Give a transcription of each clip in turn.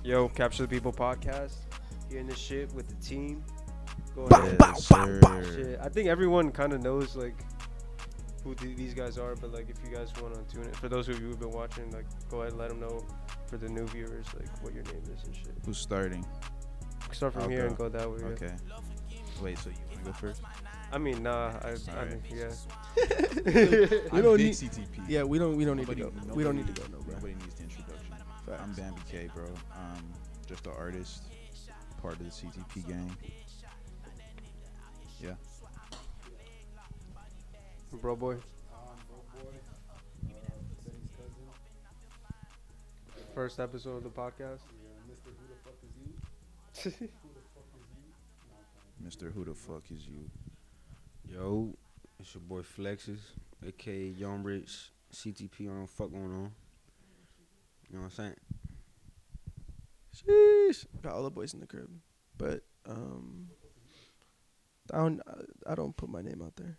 Yo, Capture the People podcast. Here in this shit with the team. Going Bow, in. bow, bow, bow. Shit. I think everyone kind of knows like who these guys are, but like if you guys want to tune in, for those of you who've been watching, like go ahead and let them know for the new viewers like what your name is and shit. Who's starting? Start from I'll here go. and go that way. Yeah. Okay. Wait, so you want to go first? I mean, nah. I Alright. mean, yeah. I'm don't big need- CTP. Yeah, we don't need to Nobody- go. nobody- We don't need to go, no, bro. Nobody needs the introduction. Facts. I'm Bambi K, bro. Just an artist, part of the CTP gang. Yeah. Bro boy. First episode of the podcast. Mr. Who the fuck is you? Yo, it's your boy Flexes, aka Young Rich, CTP. I don't fuck going on. You know what I'm saying? Sheesh. Got all the boys in the crib, but I don't put my name out there.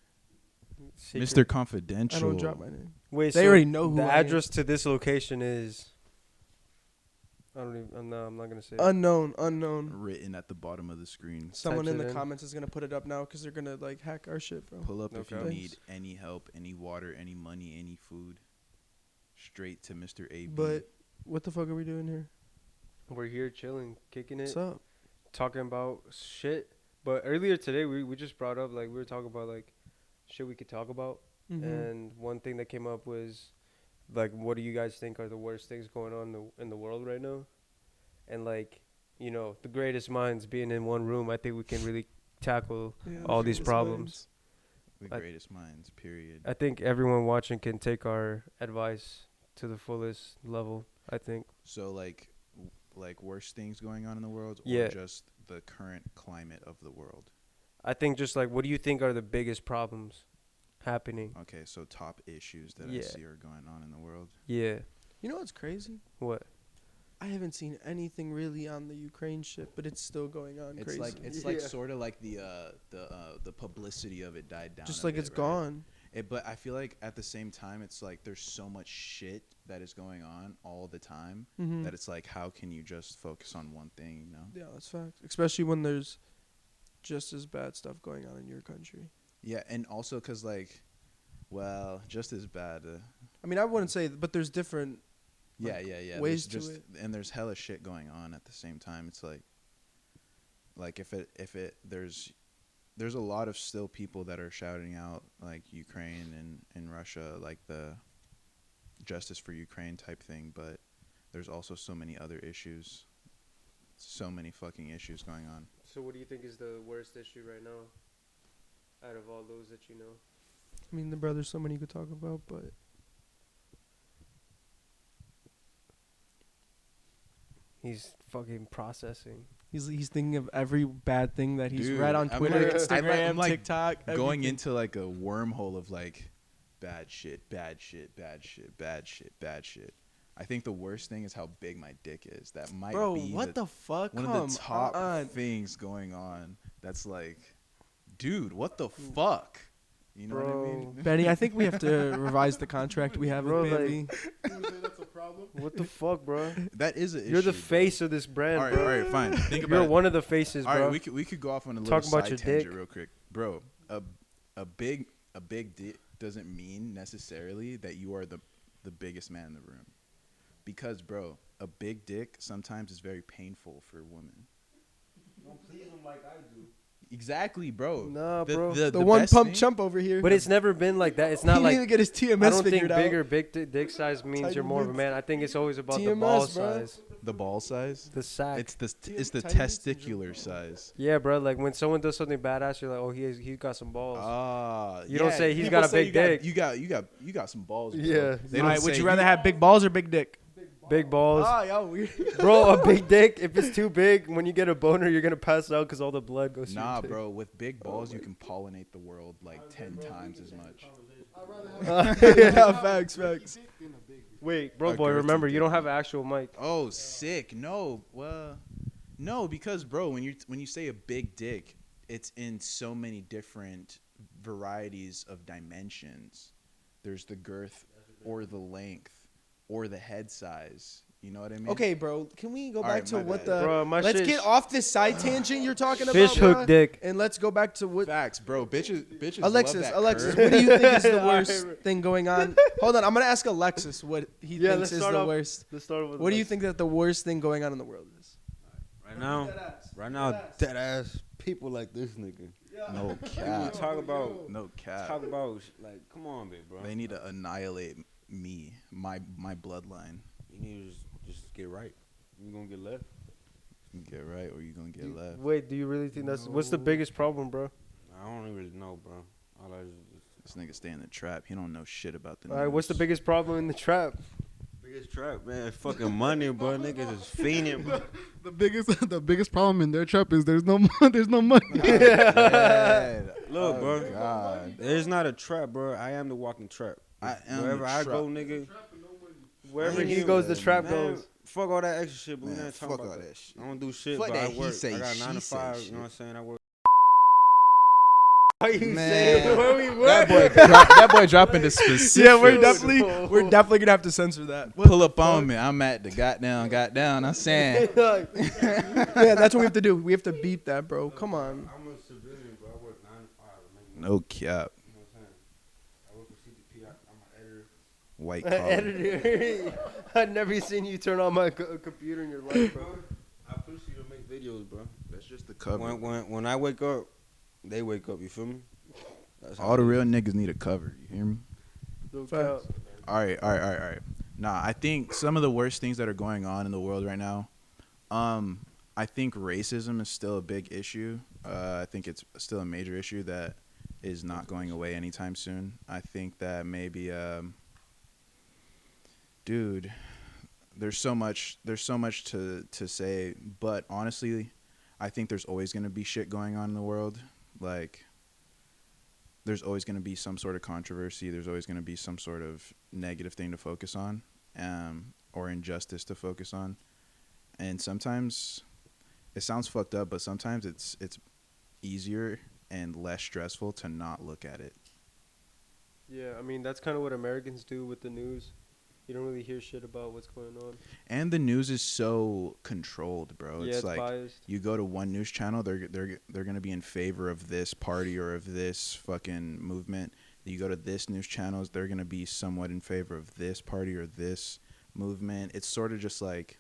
Secret. Mr. Confidential. I don't drop my name. Wait, They so already know who the I am. address to this location is. I don't even. No, I'm not gonna say. It. Unknown. Written at the bottom of the screen. Someone Types in it the in. comments is gonna put it up now because they're gonna like hack our shit, bro. Pull up if you Okay. need any help, any water, any money, any food. Straight to Mr. AB. But what the fuck are we doing here? We're here chilling, kicking it, What's up? talking about shit. But earlier today, we just brought up like we were talking about like shit we could talk about, Mhm. and one thing that came up was like, what do you guys think are the worst things going on in the world right now? And like, you know, the greatest minds being in one room, I think we can really tackle Yeah, all these greatest problems. the I- greatest minds, period. I think everyone watching can take our advice to the fullest level. I think. So like worst things going on in the world, or Yeah. just the current climate of the world? I think just like, what do you think are the biggest problems happening? Okay, so top issues that I Yeah. see are going on in the world. Yeah. You know what's crazy? What? I haven't seen anything really on the Ukraine shit, but it's still going on. It's crazy. like Yeah. sort of like the publicity of it died down. just a like bit, it's right? gone. But I feel like at the same time, it's like there's so much shit that is going on all the time Mm-hmm. that it's like, how can you just focus on one thing? You know? Yeah, that's fact. Especially when there's just as bad stuff going on in your country. Yeah, and also because like, well, just as bad. I mean, I wouldn't say, but there's different. Yeah, Like, yeah. ways There's to just, and there's hella shit going on at the same time. It's like if there's a lot of still people that are shouting out like Ukraine and Russia, like the justice for Ukraine type thing, but there's also so many other issues, so many fucking issues going on. So what do you think is the worst issue right now out of all those that you know? I mean, there's so many you could talk about, but He's fucking processing. he's thinking of every bad thing that he's Dude, read on I'm Twitter, like- Instagram, I'm like TikTok. Going everything. into like a wormhole of like bad shit, bad shit, bad shit, bad shit, bad shit. I think the worst thing is how big my dick is. That might Bro, be what the fuck? one Come of the top on. things going on. That's like, dude, what the fuck? You know what I mean? Benny, I think we have to revise the contract we have Bro, with like- Bambi. What the fuck, bro? That is an issue. You're the bro. face of this brand, All right, bro. all right, fine. Think about You're it. one of the faces, All bro. right, we could go off on a Talk little about side your tangent dick. real quick, bro. A big dick doesn't mean necessarily that you are the biggest man in the room, because bro, a big dick sometimes is very painful for women. Don't please them like I do. Exactly, bro. Nah, bro. The one best pump thing- chump over here. But it's never been like that. It's he not didn't like, even get his TMS I don't think figured bigger out. dick size means Tight you're more of a mitts. man. I think it's always about the TMS, ball bro. size, the ball size. the sack. It's the Tight mitts testicular size. Yeah, bro. Like when someone does something badass, you're like, oh, he's got some balls. Ah, You don't say he's people got a say big dick. You got some balls. Bro. Yeah. They All don't right, would say you rather have big balls or big dick? Big balls. Oh, yo, weird. Bro, a big dick, if it's too big, when you get a boner, you're going to pass out because all the blood goes through Nah, your dick. bro. With big balls, you can pollinate the world like 10 times as much. Yeah, facts. Wait, bro, A boy, girthy remember, you dick. don't have an actual mic. Oh, sick. No, well, no, because bro, when you say a big dick, it's in so many different varieties of dimensions. There's the girth, or the length, or the head size. You know what I mean? Okay, bro. Can we go All back right, to my what bad. the? Bro, my Let's shit's get off this side tangent you're talking about, fish hook bruh, dick. and let's go back to what. Facts, bro. Bitches. Alexis, love that Alexis, curve. what do you think is the All worst right. thing going on? Hold on, I'm gonna ask Alexis what he Yeah, thinks let's is start the off- worst. Let's start with. What do you think that the worst thing going on in the world is? Right now, dead ass people like this nigga. No People cap. talk about, No cap. like, come on, babe, bro. They need to annihilate me, my bloodline. You need to just get right. You gonna get left. You get right, or you gonna get left. Wait, do you really think that's what's the biggest problem, bro? I don't really know, bro. All I This nigga stay in the trap. He don't know shit about the All right, what's the news. biggest problem in the trap? biggest trap, man. Fucking money, bro. Niggas is fiending, bro. The biggest problem in their trap is there's no money. Yeah. Look, Oh, bro. God. There's not a trap, bro. I am the walking trap. I am Wherever the I trap. go, nigga. Wherever ain't he even- goes, the trap Man, goes. fuck all that extra shit, but we Man, not talking fuck about all that. that shit. I don't do shit, Fuck but that I he work. say, I got 9 to she say 5. shit. You know what I'm saying? I work. Are you Man. saying where we were? That boy dropping the specifics. Yeah, we're definitely gonna have to censor that. Pull up on me. I'm at the got down. I'm saying. Yeah, that's what we have to do. We have to beat that, bro. Come on. I'm a civilian, bro. I work 9 to 5. No cap. You know what I'm saying? I work for CTP. I'm an editor. White collar. Editor. I've never seen you turn on my computer in your life, bro. I push you to make videos, bro. That's just the cover. When I wake up, they wake up. You feel me? That's how All the it is. real niggas need a cover. You hear me? No Facts. cap. All right. Nah, I think some of the worst things that are going on in the world right now, I think racism is still a big issue. I think it's still a major issue that is not going away anytime soon. I think that maybe, dude, there's so much to say, but honestly, I think there's always going to be shit going on in the world. Like, there's always going to be some sort of controversy. There's always going to be some sort of negative thing to focus on, or injustice to focus on. And sometimes it sounds fucked up, but sometimes it's easier and less stressful to not look at it. Yeah, I mean that's kind of what Americans do with the news. You don't really hear shit about what's going on. And the news is so controlled, bro. Yeah, It's it's like biased. you go to one news channel, they're going to be in favor of this party or of this fucking movement. You go to this news channels, they're going to be somewhat in favor of this party or this movement. It's sort of just like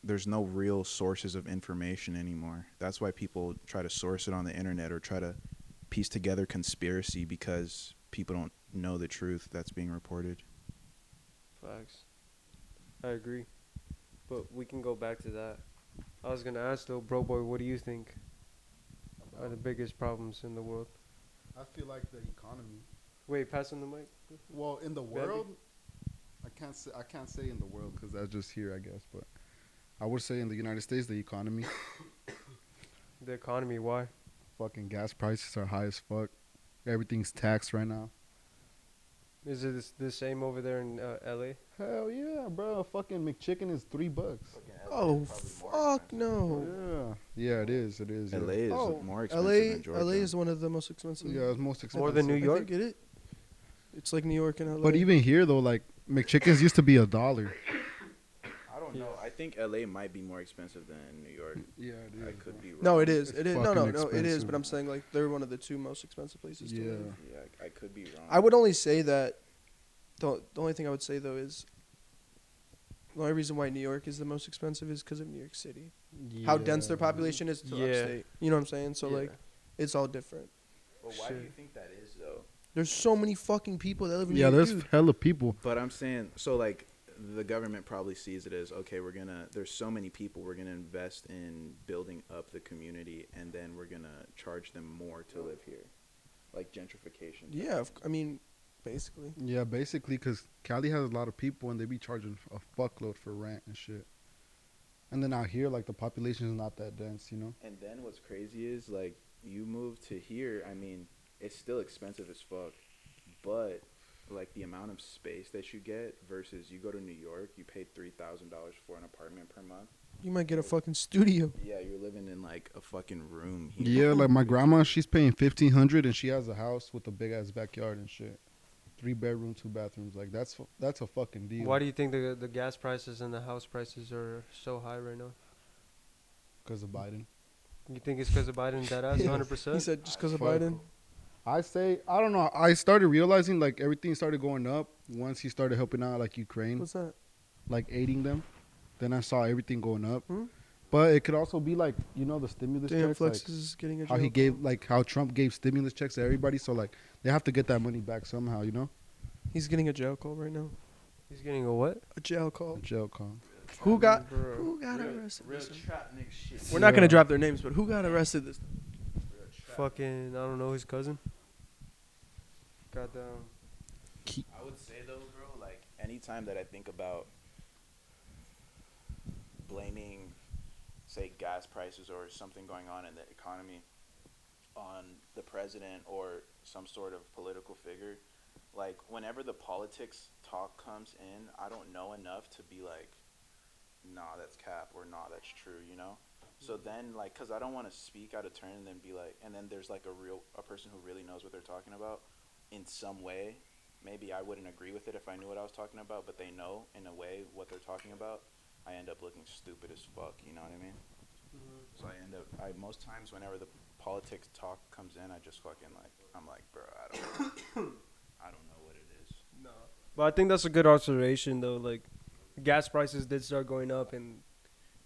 there's no real sources of information anymore. That's why people try to source it on the internet or try to piece together conspiracy, because people don't know the truth that's being reported. Facts. I agree. But we can go back to that. I was gonna ask though, bro boy, what do you think are the biggest problems in the world? I feel like the economy. Wait, pass on the mic. Well, in the Baby. world, I can't say in the world because that's just here, I guess. But I would say in the United States, the economy. The economy, why? Fucking gas prices are high as fuck. Everything's taxed right now. Is it the same over there in LA? Hell yeah, bro! A fucking McChicken is $3. Oh fuck no. Yeah, it is. It is. LA Yeah. is more expensive LA than Georgia. LA is one of the most expensive. Yeah, it's most expensive. More than New I York? think it. It's like New York and LA. But even here though, like McChickens used to be $1. I don't know. I think LA might be more expensive than New York. Yeah, it is. I could be wrong. No, it is. It's It is. No, fucking it is. expensive. But I'm saying like they're one of the two most expensive places. To Yeah. live. Yeah, I could be wrong. I would only say that. The only thing I would say though is the only reason why New York is the most expensive is because of New York City. How dense their population is to Yeah. upstate. You know what I'm saying? So Yeah. like, it's all different. But why do you Shit. think that is, though? There's so many fucking people that live in New Yeah, York. there's dude. hella people. But I'm saying, so like, the government probably sees it as, okay, there's so many people, we're gonna invest in building up the community, and then we're gonna charge them more to live here, like gentrification. Yeah, I mean, basically. Yeah, basically, because Cali has a lot of people and they be charging a fuckload for rent and shit. And then out here, like, the population is not that dense, you know? And then what's crazy is, like, you move to here, I mean, it's still expensive as fuck, but like the amount of space that you get versus you go to New York, you pay $3,000 for an apartment per month. You might get a fucking studio. Yeah, you're living in like a fucking room here. Yeah, like my grandma, she's paying $1,500 and she has a house with a big ass backyard and shit. 3 bedroom, 2 bathrooms. Like that's a fucking deal. Why do you think the gas prices and the house prices are so high right now? Because of Biden. You think it's because of Biden? That ass, Yeah. 100%. He said just because of Fuck. Biden. I say I don't know. I started realizing like everything started going up once he started helping out like Ukraine, What's that? like aiding them. Then I saw everything going up. Hmm? But it could also be like the stimulus Damn, checks, Flex like is getting a how he jail gave call. like how Trump gave stimulus checks to everybody. So like they have to get that money back somehow. He's getting a jail call right now. He's getting a what? A jail call. A jail call. Who got Bro. arrested? Real this time? trap nigga shit. We're not gonna Yeah. drop their names, but who got arrested this? Fucking, I don't know, his cousin. Goddamn. I would say though, bro, like anytime that I think about blaming, say, gas prices or something going on in the economy on the president or some sort of political figure, like whenever the politics talk comes in, I don't know enough to be like, nah, that's cap, or nah, that's true, you know? So then, like, because I don't want to speak out of turn and then be like, and then there's like a person who really knows what they're talking about in some way. Maybe I wouldn't agree with it if I knew what I was talking about, but they know in a way what they're talking about. I end up looking stupid as fuck, you know what I mean? So most times whenever the politics talk comes in, I just fucking like, I'm like, bro, I don't know what it is. No. But I think that's a good observation, though. Like, gas prices did start going up, and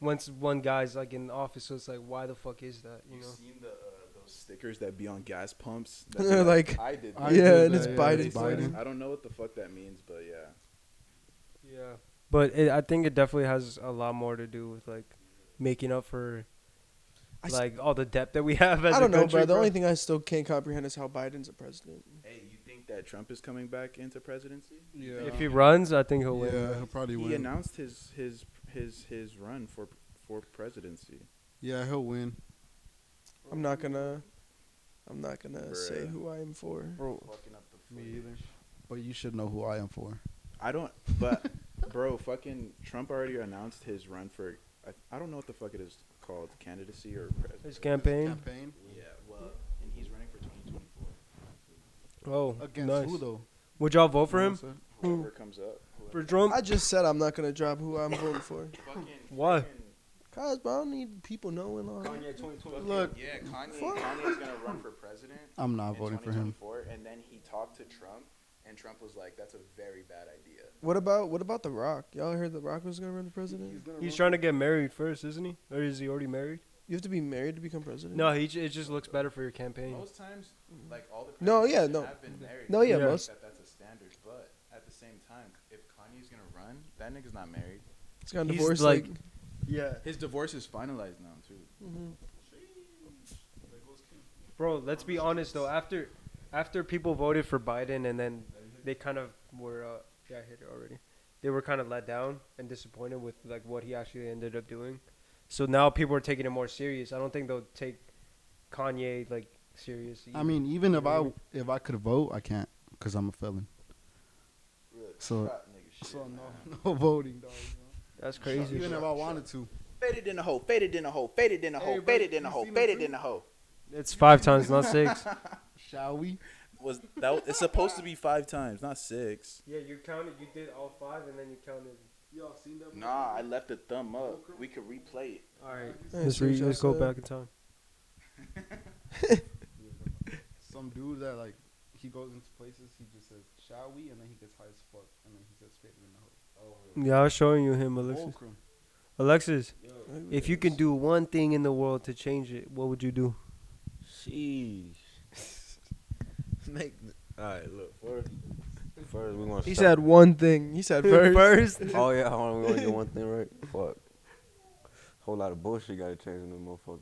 once one guy's like in office, so it's like, why the fuck is that? You You've know? seen those stickers that be on gas pumps? They're like, I did. I that. yeah, did and it's that, Biden. it's Biden. I don't know what the fuck that means, but yeah. Yeah. But I think it definitely has a lot more to do with like making up for like all the debt that we have as I don't a know, country, bro. The only thing I still can't comprehend is how Biden's a president. Hey, you think that Trump is coming back into presidency? Yeah. If he runs, I think he'll win. Yeah, he'll probably He win. announced his run for presidency. Yeah, he'll win. I'm not gonna say Bruh. who I am for. Fucking up the Me footage. either. But you should know who I am for. I don't. But bro, fucking Trump already announced his run for. I don't know what the fuck it is called, candidacy or president. His campaign. Yeah, well, and he's running for 2024. Oh, Against nice. who though? Would y'all vote for You know him? what I'm saying? Whoever comes up. For Trump? I just said I'm not gonna drop who I'm voting for. Fucking, Why? fucking- Cause, bro, I don't need people knowing all that. fucking- Look. yeah, Fuck. Kanye's gonna run for president. I'm not in voting for him. 2024, and then he talked to Trump, and Trump was like, "That's a very bad idea." What about The Rock? Y'all heard The Rock was gonna run for president? He's trying to get married first, isn't he? Or is he already married? You have to be married to become president. No, it just looks better for your campaign. Most times, like all the No, yeah, presidents no. have been married. No, yeah, Yeah. most. That's a standard, but at the same time, if Kanye's gonna run, that nigga's not married. He's got He's divorced. like- Like, Yeah. His divorce is finalized now too. mhm. Bro, let's be honest though. After people voted for Biden and then they kind of were I hit it already. They were kind of let down and disappointed with like what he actually ended up doing. So now people are taking it more serious. I don't think they'll take Kanye like serious. I mean, even if I could vote, I can't because I'm a felon. So- Trap nigga shit, So man. no voting, dog. That's crazy. Even if I wanted to. Faded in the hole, faded in the hole, faded in the hole, Hey, but faded in the you hole, seen faded the in the hole. It's 5 times, not 6. Shall we? It's supposed to be 5 times, not 6. Yeah, you counted. You did all 5, and then you counted. Y'all seen that? Nah, I left a thumb up. We could replay it. All right, Hey, let's, so you let's go just, back in time. Some dude that like he goes into places, he just says, "Shall we?" and then he gets high as fuck, and then he says, "Faded in the hole." Yeah, I was showing you him, Alexis. Fulcrum. Alexis, if you can do one thing in the world to change it, what would you do? Sheesh. Alright, look. First we want to He said one thing. He said first. Oh, yeah, hold on. We want to do one thing right. Fuck. Whole lot of bullshit got to change in this motherfucker.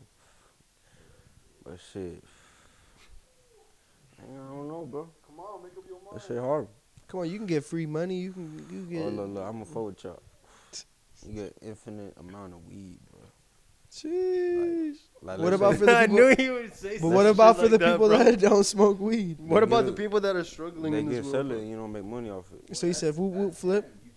But shit. I don't know, bro. Come on, make up your mind. That shit hard. Come on, you can get free money. You can get. Oh, look, I'm a forward chop. You get infinite amount of weed, bro. Jeez. Like, What let's about say- for the I people? knew he would say But some what shit about for like the that, people bro. that don't smoke weed? What about the get- people that are struggling They in get this sell world? it and you don't make money off it. So he said, "Whoop whoop flip." You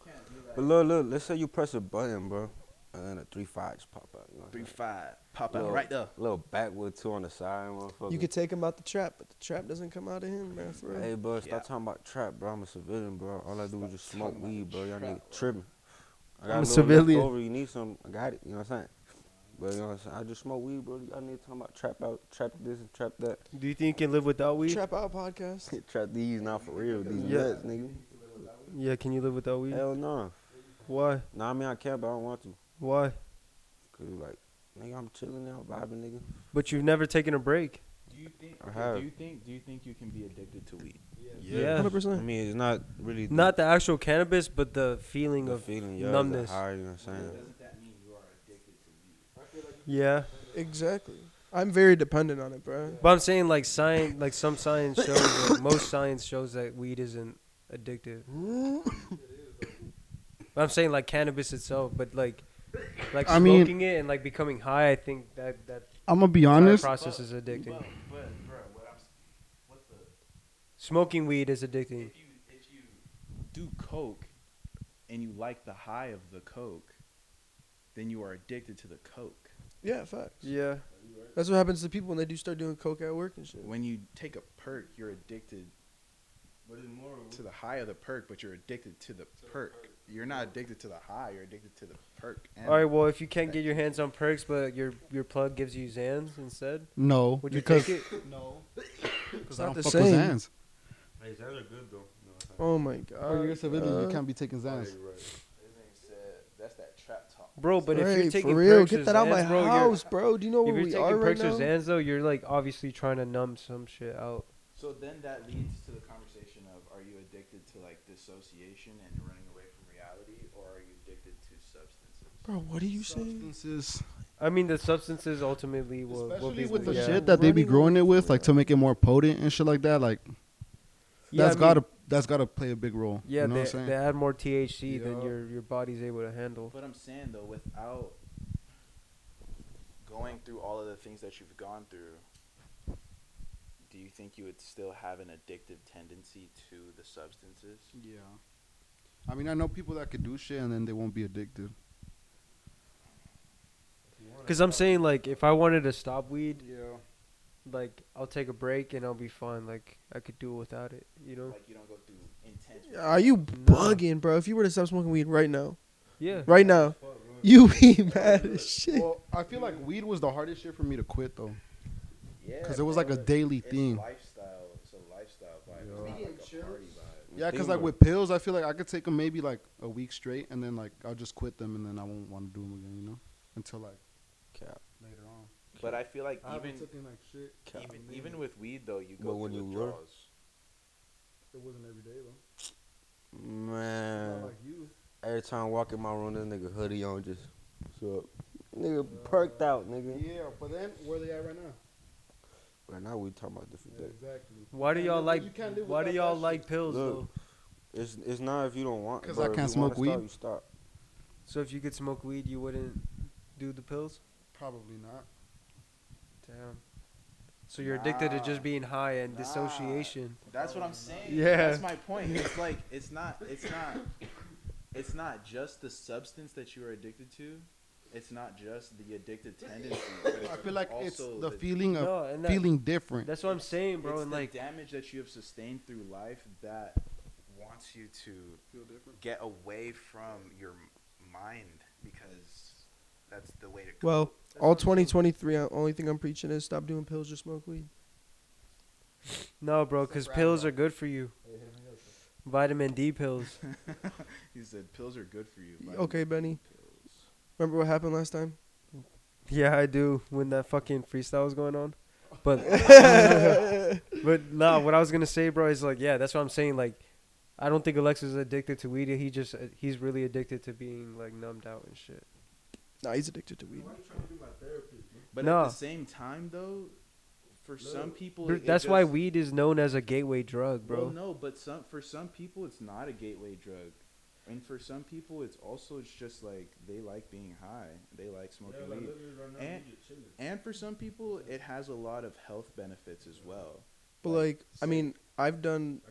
can't do that. But look, let's say you press a button, bro. And then a 3-5 just pop out. You know what I'm 3-5, pop saying? out right there. Little backwood 2 on the side, motherfucker. You could take him out the trap, but the trap doesn't come out of him, man. For real. Hey, bro, Yeah. stop talking about trap, bro. I'm a civilian, bro. All I do is just Stop smoke talking about weed, bro. Y'all trap, niggas bro. tripping. I got I'm a a little civilian. leftover. You need some? I got it. You know what I'm saying? But you know what I'm saying? I just smoke weed, bro. Y'all need talking about trap out, trap this and trap that. Do you think you can live without weed? Trap Out podcast. Trap these, not for real. These Yeah. nuts, nigga. Yeah, can you live without weed? Hell no. Why? Nah, I mean I can, but I don't want to. Why? Cause like, nigga, I'm chilling now, vibing, nigga. But you've never taken a break. Do you think? I have. Do you think you can be addicted to weed? Yeah. 100%. I mean, it's not really Not the actual cannabis, but the feeling the of feeling, yeah, numbness. the high, you know what I'm saying? Doesn't that mean you are addicted to weed? Yeah. Exactly. I'm very dependent on it, bro. But I'm saying like science, like some science shows, like most science shows that weed isn't addictive. But I'm saying like cannabis itself, but like I mean- smoking it and like becoming high, I think that I'm gonna be entire honest. process is addicting. But bro, what's the Smoking weed is addicting. if you do coke and you like the high of the coke, then you are addicted to the coke. Yeah, facts. Yeah. That's what happens to people when they do start doing coke at work and shit. When you take a perk, you're addicted to the high of the perk, but you're addicted to the perk. You're not addicted to the high, you're addicted to the perk. And All right. Well, if you can't get your hands on perks, but your plug gives you Zans instead, No, would you because take it? no, because not I don't the fuck same. with Zans. Hey, Zans are good though. Oh my god. Oh, you're a civilian. You can't be taking Zans. This ain't said, that's that trap talk. Bro, but if Hey, you're taking for real, perks get or that out my Zans, bro, house, bro. Do you know if where you're we taking are right perks or now? Zans though, you're like obviously trying to numb some shit out. So then that leads to the conversation of, are you addicted to like dissociation and running away from reality, or are you addicted to substances? Bro, what are you saying? Substances, I mean, the substances ultimately will especially be with the yeah. shit that they be Running growing away it with, from like to make it more potent and shit like that. Like Yeah, that's I mean, gotta play a big role. Yeah, you know they, what I'm they saying? add more THC than Yeah. your body's able to handle. But I'm saying though, without going through all of the things that you've gone through, do you think you would still have an addictive tendency to the substances? Yeah. I mean, I know people that could do shit and then they won't be addicted. Because I'm saying, like, if I wanted to stop weed, Yeah. like, I'll take a break and I'll be fine. Like, I could do it without it, you know? Like you don't go through intense. Are you bugging, bro? If you were to stop smoking weed right now, Yeah. right now, you be mad as shit. Well, I feel like weed was the hardest shit for me to quit though, Yeah, because it was like a daily thing. lifestyle. It's a lifestyle vibe. Yeah. It's not like a party vibe. Yeah, because like with pills, I feel like I could take them maybe like a week straight, and then like I'll just quit them, and then I won't want to do them again, you know, until like Cap. later on. But I feel like I haven't even taken like shit. even with weed though, you But go when through you were- withdrawals. It wasn't every day though. Man, Not like you. every time I walk in my room, this nigga hoodie on, just what's up? Nigga perked out, nigga. Yeah, but then where they at right now? Right now we talking about different things. Exactly. Why do You y'all can't like? live- you can't live Why do without y'all that like shit. pills Look. though? It's not if you don't want. 'Cause bro. I If can't you wanna smoke weed. Stop, you stop. So if you could smoke weed, you wouldn't do the pills? Probably not. Damn. So you're addicted to Nah. just being high and Nah. dissociation. That's what I'm saying. Yeah. That's my point. It's like it's not just the substance that you are addicted to. It's not just the addictive tendency. But it's I feel like it's also the feeling of No, and that, feeling different. that's what I'm saying, bro. It's And the like, damage that you have sustained through life that wants you to Feel different. get away from your mind, because that's the way to cope. Well, all 2023, only thing I'm preaching is stop doing pills, just smoke weed. no, bro, because pills are good for you. Vitamin D pills. He said pills are good for you. Okay, Benny. Pills. Remember what happened last time? Yeah, I do. When that fucking freestyle was going on, but but no, what I was gonna say, bro, is like, yeah, that's what I'm saying. Like, I don't think Alexis is addicted to weed. He's really addicted to being like numbed out and shit. Nah, he's addicted to weed. But No. at the same time, though, for some people, Bro, it that's why just- weed is known as a gateway drug, bro. Well, no, but for some people, it's not a gateway drug, and for some people, it's just like they like being high, they like smoking weed, and for some people, it has a lot of health benefits as well. But like, I mean, I've done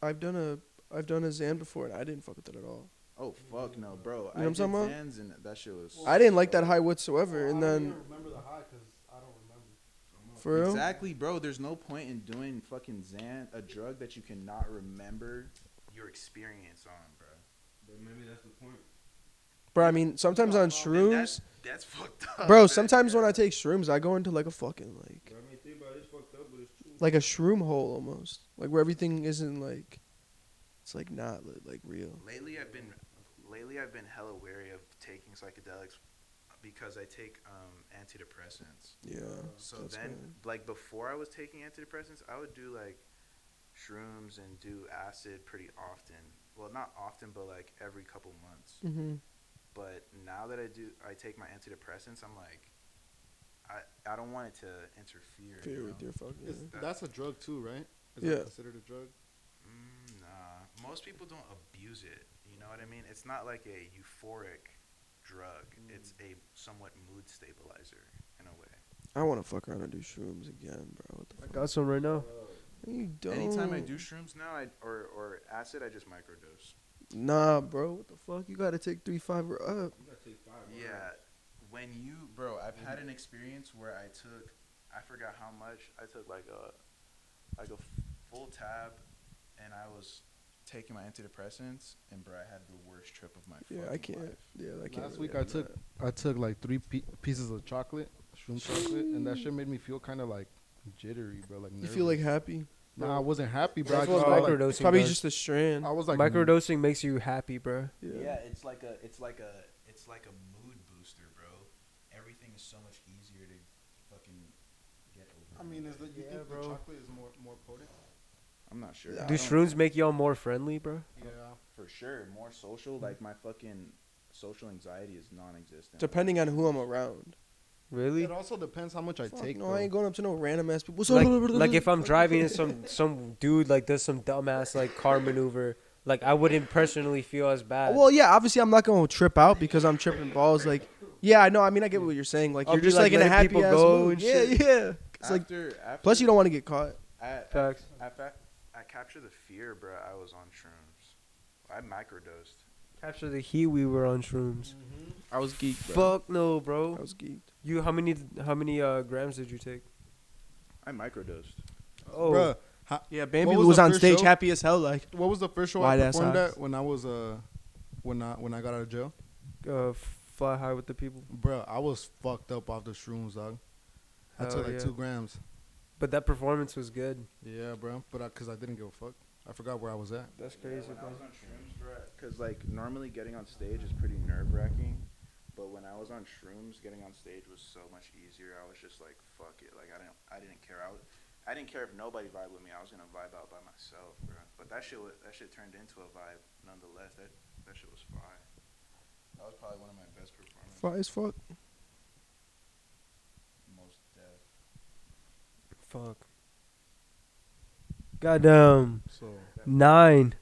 a Xan before, and I didn't fuck with it at all. Oh fuck no, bro. what I'm talking about? Zans and that shit was. I didn't like that high whatsoever. And then remember the high because I don't remember. for real, Exactly, bro. There's no point in doing fucking Xan, a drug that you cannot remember your experience on, bro. But maybe that's the point. bro. I mean, sometimes on Then shrooms, that's fucked up. bro. man. Sometimes when I take shrooms, I go into like a fucking like Bro, I mean, think about it, it's fucked up, but it's true. like a shroom hole almost, like where everything isn't like it's like not like real. Lately, I've been hella wary of taking psychedelics because I take antidepressants. Yeah. So that's then, good. like before I was taking antidepressants, I would do like shrooms and do acid pretty often. Well, not often, but like every couple months. Mm-hmm. But now that I take my antidepressants, I'm like, I don't want it to interfere. Fear You with know? your fucking. Is, that's a drug too, right? Is Yeah. that considered a drug? Nah, most people don't abuse it. You know what I mean? It's not like a euphoric drug. It's a somewhat mood stabilizer in a way. I want to fuck around and do shrooms again, bro. What the I fuck? got some right now. You don't. Anytime I do shrooms now, or acid, I just microdose. Nah, bro. What the fuck? You gotta take 3-5 or up. You gotta take 5. Yeah, bro, I've had an experience where I forgot how much. I took like a full tab, and I was taking my antidepressants, and bro, I had the worst trip of my Yeah, fucking I can't. life. Yeah, I can't. Last really week I handle took that. I took like 3 pieces of chocolate, shroom chocolate, and that shit made me feel kind of like jittery, bro. Like You feel like nervous. happy? Nah, I wasn't happy, bro. That's I just what felt like, microdosing It's probably does. just a strand. I was like Microdosing makes you happy, bro. Yeah. It's like a mood booster, bro. Everything is so much easier to fucking get over. I mean, is that you Yeah, think bro. the chocolate is more potent? I'm not sure. Yeah. Do shrooms make y'all more friendly, bro? Yeah. For sure, more social. Like my fucking social anxiety is non-existent. Depending on who I'm around. Really? It also depends how much I Fuck take. no, bro. I ain't going up to no random ass people. Like if I'm driving and some dude like does some dumbass like car maneuver, like I wouldn't personally feel as bad. Well, yeah, obviously I'm not gonna trip out because I'm tripping balls. Like, yeah, I know. I mean, I get what you're saying. Like I'll you're be, just like, like in a letting happy people ass go mood. and Yeah, shit. yeah. It's like After plus you don't want to get caught. Facts. I capture the fear, bro. I was on shrooms. I microdosed. Capture the heat. We were on shrooms. I was geeked, bro. Fuck no, bro. I was geeked. You how many grams did you take? I microdosed. Oh, Bruh, Yeah, Bambi What was was the on first stage, show? happy as hell. Like, what was the first show I Wide ass performed eyes. at when I was when I got out of jail? fly high with the people. Bruh, I was fucked up off the shrooms, dog. I Hell took like yeah. 2 grams. But that performance was good. Yeah, bro. But cause I didn't give a fuck. I forgot where I was at. That's crazy, When I bro. was on shrooms, bro, because like normally getting on stage is pretty nerve-wracking, but when I was on shrooms, getting on stage was so much easier. I was just like, fuck it. Like I didn't care. I didn't care if nobody vibed with me. I was gonna vibe out by myself, bro. But that shit turned into a vibe nonetheless. That shit was fire. That was probably one of my best performances. fly as fuck. Most deaf. Fuck. Goddamn. So 9.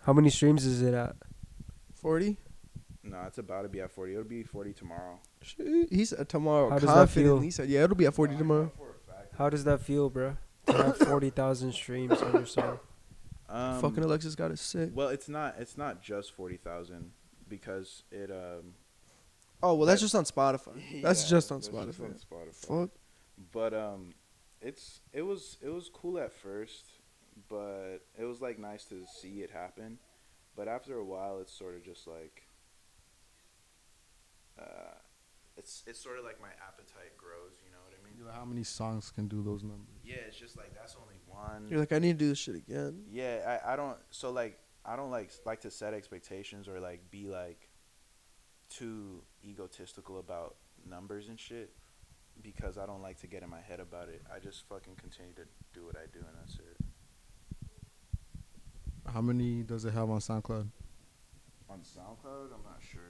How many streams is it at? 40. No, it's about to be at 40. It'll be 40 tomorrow. He said tomorrow. How does that confident. feel? He said, yeah, it'll be at 40 tomorrow. For a fact. How does that feel, bro? To have 40,000 streams on your song. Fucking Alexis got us sick. Well, it's not just 40,000 because it Oh, well, that's just on Spotify. That's yeah, just on that's Spotify. just on Spotify. Fuck. But it was cool at first, but it was like nice to see it happen. But after a while, it's sort of just like it's sort of like my appetite grows. You know what I mean? you know, how many songs can do those numbers? Yeah, it's just like that's only one. You're like, I need to do this shit again. Yeah, I don't. So like, I don't like to set expectations or like be like too egotistical about numbers and shit because I don't like to get in my head about it. I just fucking continue to do what I do and that's it. How many does it have on SoundCloud? On SoundCloud, I'm not sure,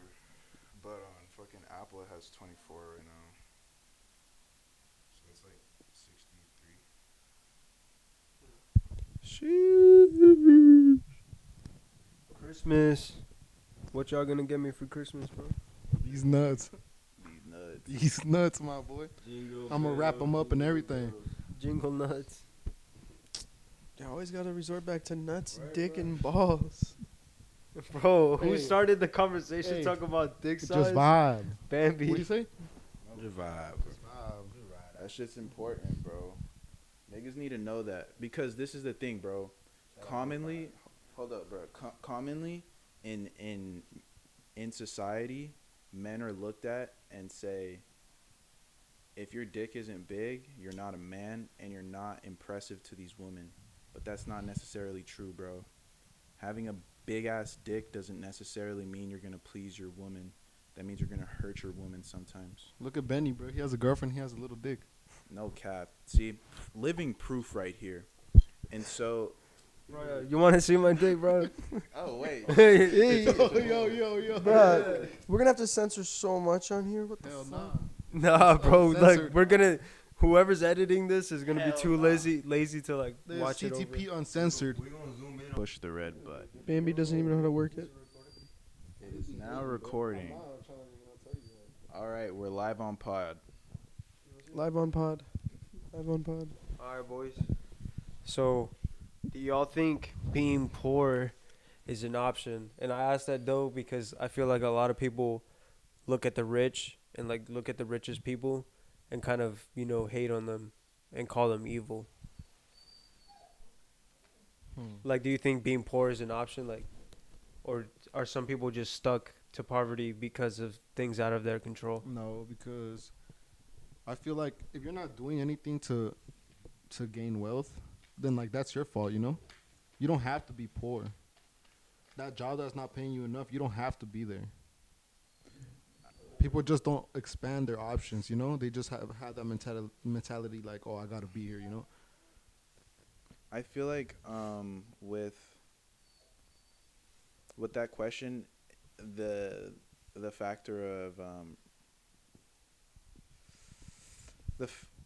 but on fucking Apple it has 24 right now. So it's like 63. Shit. Christmas. What y'all gonna get me for Christmas, bro? These nuts. These nuts. These nuts, my boy. I'm gonna wrap them up and everything. Jingle nuts. You always gotta resort back to nuts, dick, and balls. Bro, who Hey. started the conversation Hey. talking about dick size? Just vibe. Bambi. What do you say? Just vibe. That shit's important, bro. Niggas need to know that because this is the thing, bro. Commonly, hold up, bro. Commonly, in society, men are looked at and say, if your dick isn't big, you're not a man and you're not impressive to these women. But that's not necessarily true, bro. Having a big ass dick doesn't necessarily mean you're gonna please your woman. That means you're gonna hurt your woman sometimes. Look at Benny, bro. He has a girlfriend. He has a little dick. No cap. See, living proof right here. And so, Bro, you want to see my dick, bro? oh wait, Hey, yo. bruh, we're gonna have to censor so much on here. What the Hell fuck? nah. Nah, bro. Like Uncensored. we're gonna, whoever's editing this is gonna be Hell too nah. lazy to like There's watch it CTP over. uncensored. push the red button. Bambi doesn't even know how to work it. It is now recording. All right, we're live on pod. Live on pod. Live on pod. All right, boys. So, do y'all think being poor is an option? And I asked that though because I feel like a lot of people look at the rich and like look at the richest people and kind of, you know, hate on them and call them evil. Like, do you think being poor is an option? Like, or are some people just stuck to poverty because of things out of their control? No, because I feel like if you're not doing anything to gain wealth, then like that's your fault, you know? You don't have to be poor. That job that's not paying you enough, you don't have to be there. People just don't expand their options, you know? They just have that mentality like, oh, I got to be here, you know? I feel like with that question, the factor of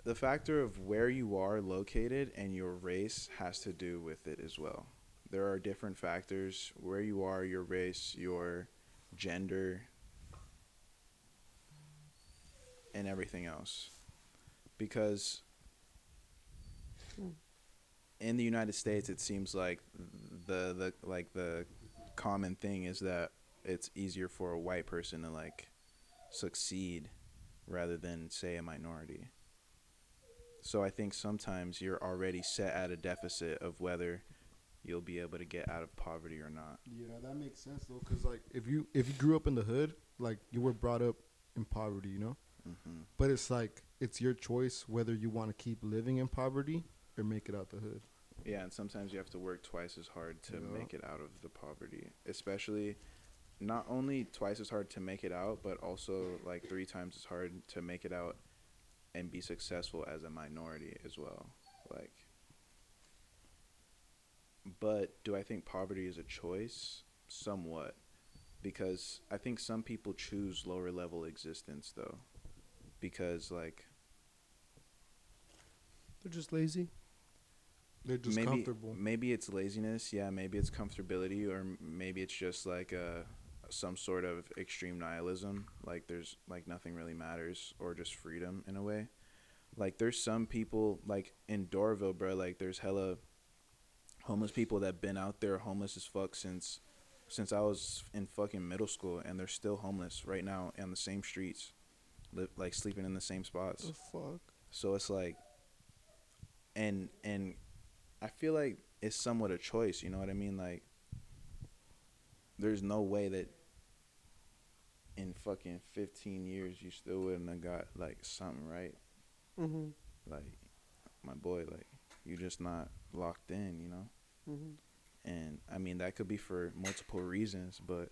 the factor of where you are located and your race has to do with it as well. There are different factors: where you are, your race, your gender, and everything else. Because in the United States, it seems like the common thing is that it's easier for a white person to like succeed rather than say a minority. So I think sometimes you're already set at a deficit of whether you'll be able to get out of poverty or not. Yeah, that makes sense though, cause like if you grew up in the hood, like you were brought up in poverty, you know. Mm-hmm. But it's like it's your choice whether you want to keep living in poverty or make it out the hood. Yeah, and sometimes you have to work twice as hard to Yeah. make it out of the poverty. Especially, not only twice as hard to make it out, but also like 3 times as hard to make it out and be successful as a minority as well. Like, but do I think poverty is a choice? Somewhat. Because I think some people choose lower level existence though. Because like They're just lazy. They're just comfortable. maybe it's laziness, yeah, maybe it's comfortability, or maybe it's just like some sort of extreme nihilism, like there's like nothing really matters, or just freedom in a way. Like there's some people like in Dorville, bro, like there's hella homeless people that been out there homeless as fuck since I was in fucking middle school, and they're still homeless right now on the same streets, like sleeping in the same spots. The fuck. So it's like, and I feel like it's somewhat a choice, you know what I mean? Like, there's no way that in fucking 15 years you still wouldn't have got, like, something right. Mhm. Like, my boy, like, you just not locked in, you know? Mhm. And, I mean, that could be for multiple reasons, but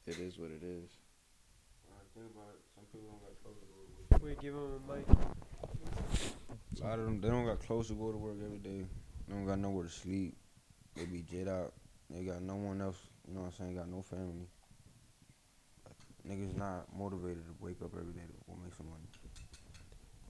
it is what it is. Think about it. Some people don't got clothes to go to work. Wait, give him a mic. A lot of them, they don't got clothes to go to work every day. They don't got nowhere to sleep. They be jet out. They got no one else, you know what I'm saying, got no family. Like, niggas not motivated to wake up every day to go make some money.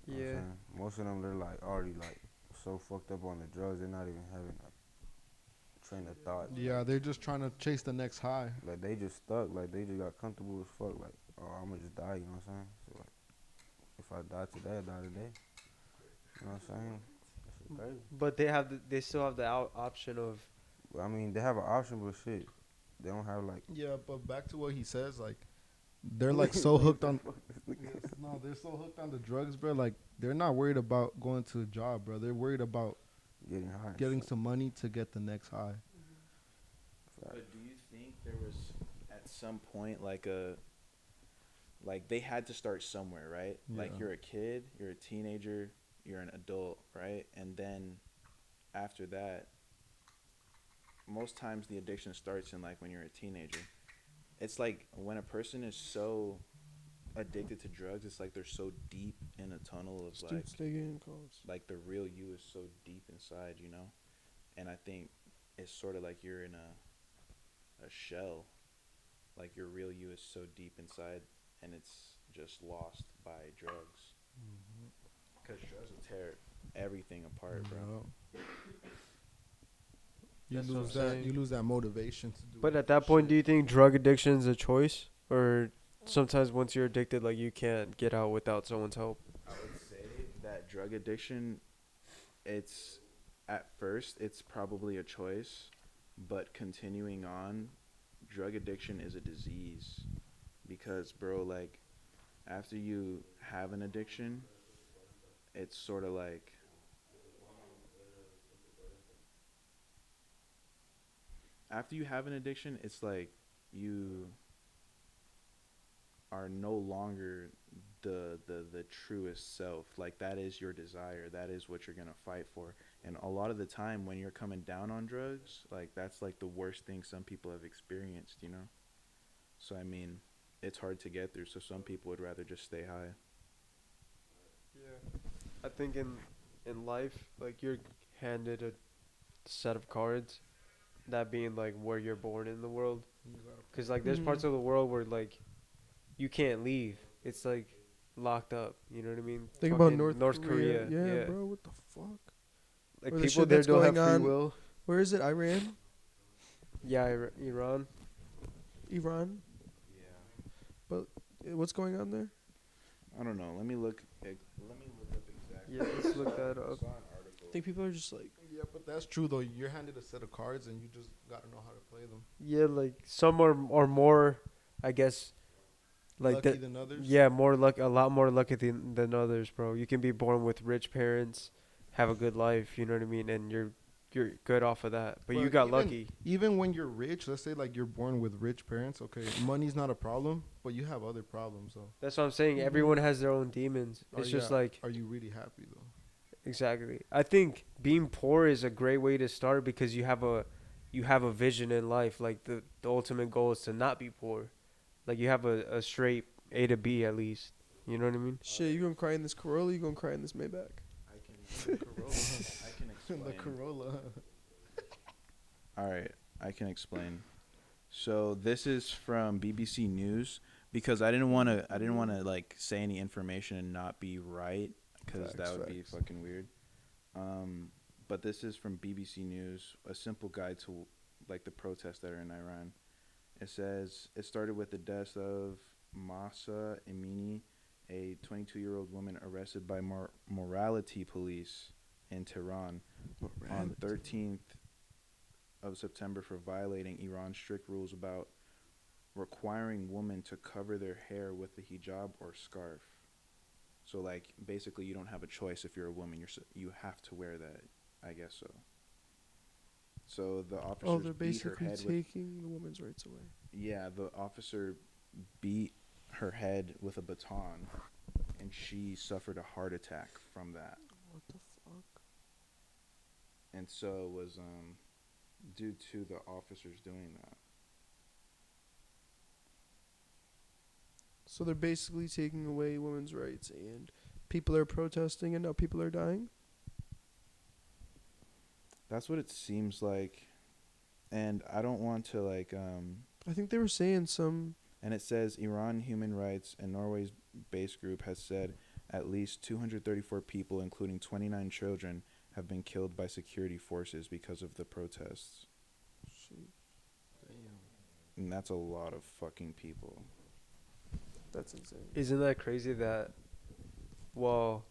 You know what I'm Yeah. saying? Most of them, they're like already like so fucked up on the drugs, they're not even having a train of thought. Yeah, they're just trying to chase the next high. Like they just stuck, like they just got comfortable as fuck. Like, oh, I'm gonna just die, you know what I'm saying? So like, if I die today, I die today. You know what I'm saying? That shit crazy. But they still have the option of. But I mean, they have an option, but shit, They don't have like. Yeah, but back to what he says, like they're like so hooked on. Yes, no, they're so hooked on the drugs, bro. Like they're not worried about going to a job, bro. They're worried about Getting high. getting some money to get the next high. But do you think there was at some point like they had to start somewhere, right? Like Yeah. you're a kid, you're a teenager, you're an adult, right? And then after that, most times the addiction starts in like when you're a teenager. It's like when a person is so addicted to drugs, it's like they're so deep in a tunnel of Dude, stay in calls. like the real you is so deep inside, you know? And I think it's sort of like you're in a shell. Like your real you is so deep inside and it's just lost by drugs. Because drugs will tear everything apart, bro. You That's what lose I'm that. saying. You lose that motivation to do. But at that point, do you think drug addiction is a choice, or sometimes once you're addicted, like you can't get out without someone's help? I would say that drug addiction, it's at first it's probably a choice, but continuing on, drug addiction is a disease because bro, like after you have an addiction, it's sort of like after you have an addiction, it's like you are no longer the truest self. Like that is your desire. That is what you're gonna fight for. And a lot of the time when you're coming down on drugs, like that's like the worst thing some people have experienced, you know? So I mean, it's hard to get through, so some people would rather just stay high. Yeah, I think in life, like you're handed a set of cards, that being like where you're born in the world. Cause like there's parts of the world where like you can't leave. It's like locked up. You know what I mean? Think about Fucking North Korea. Yeah, bro. What the fuck? Like Or the people shit there that's don't have going free on. will. Where is it? Iran? Yeah, Iran. Iran? Yeah. What's going on there? I don't know. Let me look up exactly. Yeah, let's look that up. I think people are just like, Yeah, but that's true though. You're handed a set of cards and you just gotta know how to play them. Yeah, like some are more, I guess, like Lucky that. than others. Yeah, more luck, a lot more lucky than others, bro. You can be born with rich parents, have a good life. You know what I mean, and you're good off of that. But you got even, lucky. Even when you're rich, let's say like you're born with rich parents. Okay, money's not a problem, but you have other problems though. That's what I'm saying. Everyone has their own demons. It's just like Are you really happy though? exactly. I think being poor is a great way to start because you have a vision in life. Like the ultimate goal is to not be poor. Like you have a straight A to B at least. You know what I mean? shit, you gonna cry in this Corolla? You gonna cry in this Maybach? I can explain. The Corolla. All right, I can explain. So this is from BBC News because I didn't want to like say any information and not be right because that would be fucking weird. But this is from BBC News, a simple guide to like the protests that are in Iran. It says it started with the death of Mahsa Amini, a 22-year-old woman arrested by morality police in Tehran on 13th of September for violating Iran's strict rules about requiring women to cover their hair with a hijab or scarf. So like basically you don't have a choice if you're a woman, you have to wear that, I guess so. So the officers They're beat her basically head with taking the women's rights away. yeah, the officer beat her head with a baton and she suffered a heart attack from that. What the fuck? And so it was due to the officers doing that. So they're basically taking away women's rights, and people are protesting, and now people are dying. That's what it seems like. And I don't want to like I think they were saying some. and it says Iran Human Rights and Norway's base group has said at least 234 people including 29 children have been killed by security forces because of the protests. And that's a lot of fucking people. That's insane. Isn't that crazy that, well,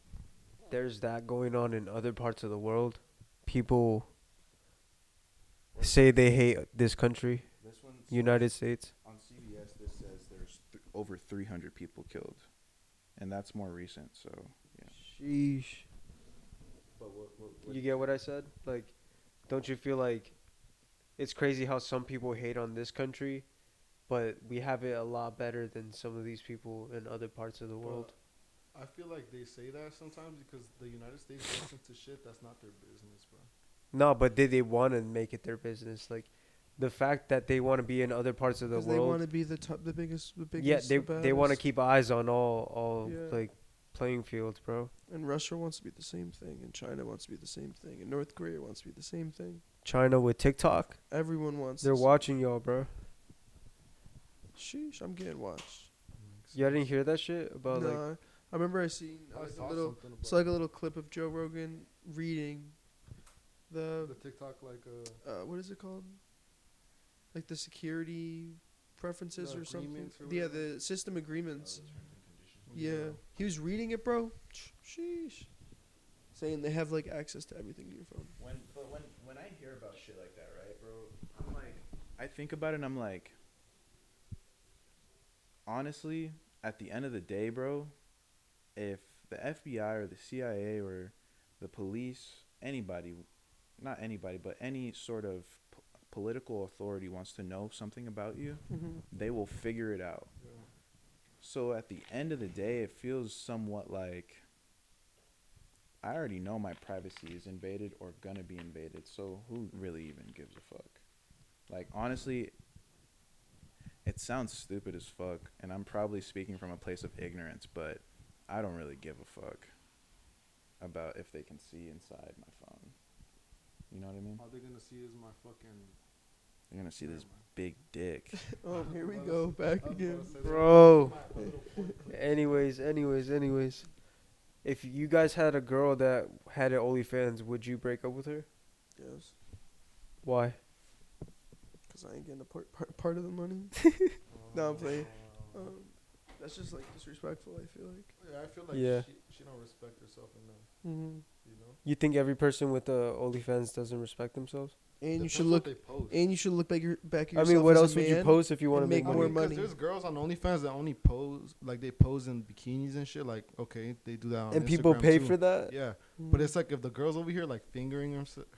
there's that going on in other parts of the world? People say they hate this country. This one United States. On CBS, this says there's over 300 people killed, and that's more recent. So yeah. Sheesh. But You get what I said? Like, don't you feel like it's crazy how some people hate on this country, but we have it a lot better than some of these people in other parts of the world? I feel like they say that sometimes because the United States gets into shit that's not their business, bro. No, but they want to make it their business. Like, the fact that they want to be in other parts of the Because they want world. to be the top, the biggest, Yeah, the they want to baddest. keep eyes on all Yeah. like playing fields, bro. And Russia wants to be the same thing, and China wants to be the same thing, and North Korea wants to be the same thing. China with TikTok, Everyone wants. they're this. watching y'all, bro. Sheesh, I'm getting watched. Yeah, I didn't hear that shit about like. Nah, I remember I seen I like a saw little, something it's about like a little clip of Joe Rogan reading the the TikTok, like what is it called? Like the security preferences The or something. agreements or Yeah, whatever? the system agreements. Oh, Yeah, he was reading it, bro. Sheesh, saying they have like access to everything in your phone. When I hear about shit like that, right, bro, I'm like, I think about it and I'm like, honestly, at the end of the day, bro, if the FBI or the CIA or the police, anybody, not anybody, but any sort of political authority wants to know something about you, Mm-hmm. they will figure it out. Yeah. So at the end of the day, it feels somewhat like I already know my privacy is invaded or gonna be invaded. So who really even gives a fuck? Like, honestly, it sounds stupid as fuck, and I'm probably speaking from a place of ignorance, but I don't really give a fuck about if they can see inside my phone. You know what I mean? All they're gonna see is my fucking. They're gonna see this Never mind. big dick. Oh, here we go back I was again. about to say, Bro. my little point clip. Anyways. If you guys had a girl that had an OnlyFans, would you break up with her? Yes, Why? because I ain't getting a part of the money. No, I'm playing. That's just like disrespectful. I feel like. Yeah, I feel like Yeah. she don't respect herself enough. Mm-hmm. You know. You think every person with the OnlyFans doesn't respect themselves? And you Depends should what look. they post. And you should look back at I yourself. mean, what as a else would you man post if you want to and make make I more mean, 'cause money. there's girls on OnlyFans that only pose like they pose in bikinis and shit. Like, okay, they do that on And Instagram people pay too. for that? Yeah, Mm-hmm. but it's like if the girl's over here like fingering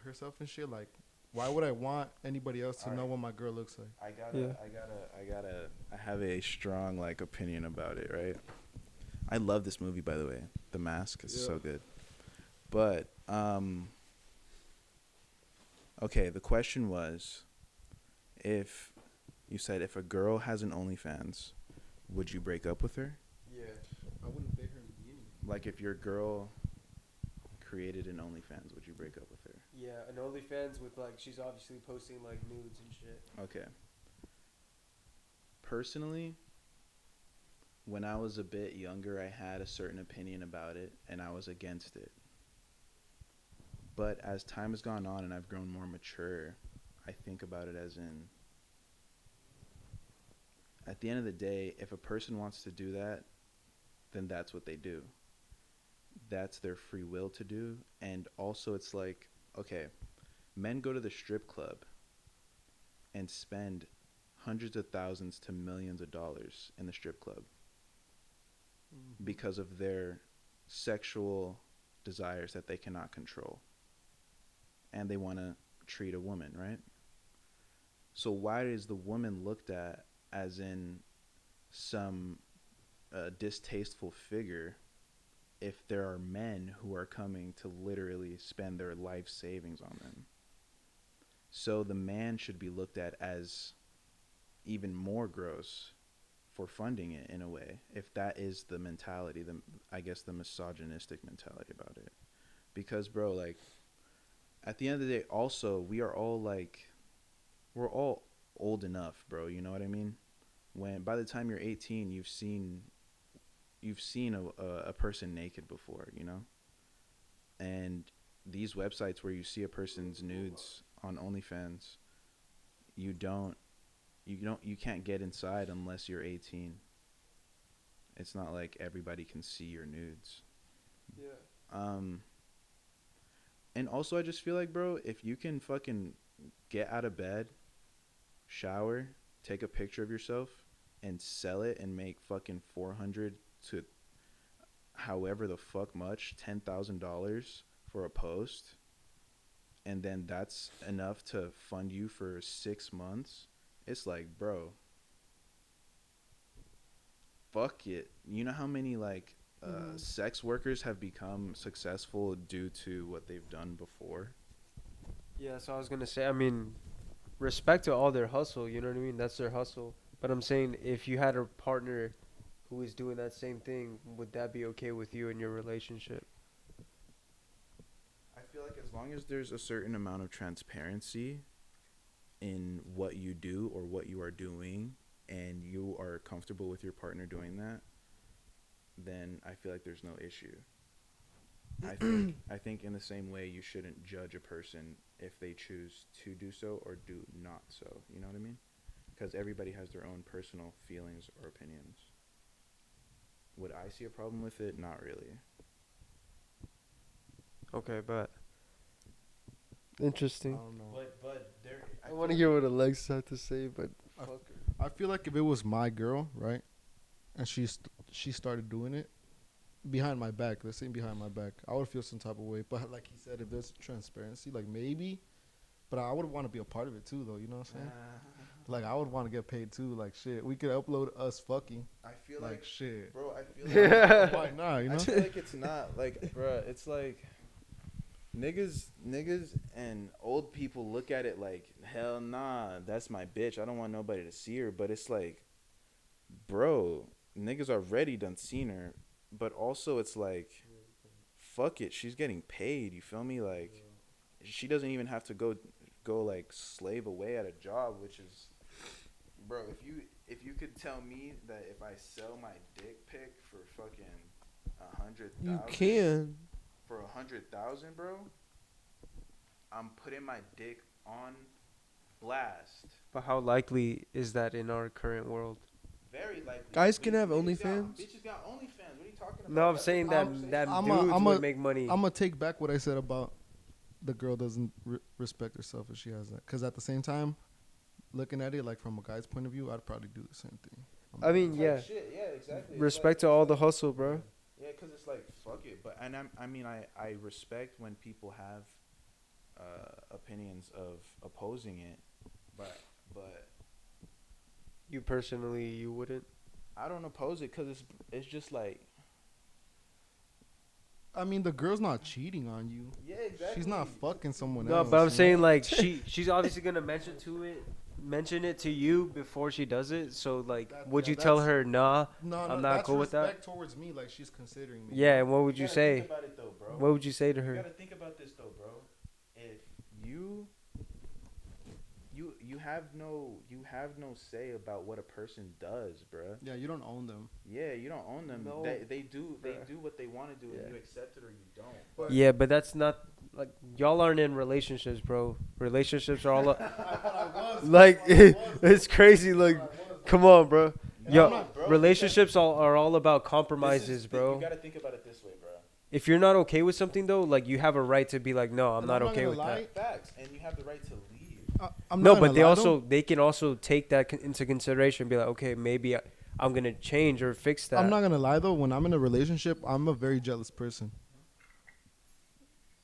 herself and shit. Like, why would I want anybody else to know Alright. what my girl looks like? I have a strong like opinion about it, right? I love this movie, by the way. The Mask is so Yeah. good. But okay, the question was, if you said if a girl has an OnlyFans, would you break up with her? Yeah. I wouldn't pay her in the beginning. Like, if your girl created an OnlyFans, would you break up with her? Yeah, an OnlyFans with like she's obviously posting like nudes and shit. Okay. Personally, when I was a bit younger, I had a certain opinion about it, and I was against it. But as time has gone on and I've grown more mature, I think about it as in, at the end of the day, if a person wants to do that, then that's what they do. That's their free will to do. And also, it's like, okay, men go to the strip club and spend hundreds of thousands to millions of dollars in the strip club because of their sexual desires that they cannot control. And they want to treat a woman, right? So why is the woman looked at as in some distasteful figure if there are men who are coming to literally spend their life savings on them? So the man should be looked at as even more gross for funding it in a way, if that is the mentality, I guess the misogynistic mentality about it. Because, bro, like, at the end of the day, also, we're all old enough, bro, you know what I mean? When, by the time you're 18, you've seen a person naked before, you know? And these websites where you see a person's nudes on OnlyFans, you can't get inside unless you're 18. It's not like everybody can see your nudes. Yeah. And also, I just feel like, bro, if you can fucking get out of bed, shower, take a picture of yourself and sell it and make fucking 400 to however the fuck much, $10,000 for a post, and then that's enough to fund you for 6 months, it's like, bro, fuck it. You know how many like sex workers have become successful due to what they've done before? Yeah, so I was gonna say, I mean, respect to all their hustle, you know what I mean? That's their hustle. But I'm saying, if you had a partner who is doing that same thing, would that be okay with you in your relationship? I feel like as long as there's a certain amount of transparency in what you do or what you are doing, and you are comfortable with your partner doing that, then I feel like there's no issue. I think in the same way you shouldn't judge a person if they choose to do so or do not so. You know what I mean? Because everybody has their own personal feelings or opinions. Would I see a problem with it? Not really. Okay, but interesting. don't know. But there. I want to hear what Alexis had to say, but I- fuck her. I feel like if it was my girl, right, and she started doing it behind my back, let's say behind my back, I would feel some type of way. But like he said, if there's transparency, like maybe, but I would want to be a part of it too, though. You know what I'm saying? Like I would want to get paid too. Like shit, we could upload us fucking. I feel Like shit. bro. I feel like Why not? You know? I feel like it's not like, bro. It's like niggas and old people look at it like, hell nah, that's my bitch. I don't want nobody to see her. But it's like, bro, niggas already done seen her. But also it's like, fuck it, she's getting paid. You feel me? Like, she doesn't even have to go like slave away at a job, which is, bro. If you could tell me that if I sell my dick pic for fucking 100,000, You can. for 100,000, bro, I'm putting my dick on blast. But how likely is that in our current world? Very likely. Guys can have Bitches OnlyFans? Bitches got OnlyFans. What are you talking about? No, I'm saying that I'm dudes would a- make money. I'm gonna take back what I said about the girl doesn't respect herself if she has that. Because at the same time, looking at it like from a guy's point of view, I'd probably do the same thing. I mean, yeah. Shit, yeah, exactly. Respect to all the hustle, bro. Yeah, because it's like, fuck it. But and I respect when people have opinions of opposing it, but You personally, you wouldn't? I don't oppose it because it's just like, I mean, the girl's not cheating on you. yeah, exactly. She's not fucking someone No, else. but I'm you know? saying like she's obviously gonna mention it to you before she does it. So like, That- would yeah, you tell that's- her nah? No, I'm not that's cool with that. respect towards me, like she's considering me. Yeah, and what would you gotta say? Think about it though, bro. What would you say to You her? gotta think about this though, bro. If you have no say about what a person does, bruh. Yeah, you don't own them. Yeah, you don't own them. No, They do what they want to do, Yeah. and you accept it or you don't. Yeah, but that's not like y'all aren't in relationships, bro. Relationships are all like it's crazy. Like, come on, bro. Yo, not, bro, relationships are all about This compromises, is- bro. You gotta think about it this way, bro. If you're not okay with something though, like you have a right to be like, no, I'm And not I'm not okay gonna with lie, that. Facts, and you have the right to leave. I'm No, not but gonna they lie, also though. they can also take that into consideration. Be like, okay, maybe I'm gonna change or fix that. I'm not gonna lie though. When I'm in a relationship, I'm a very jealous person.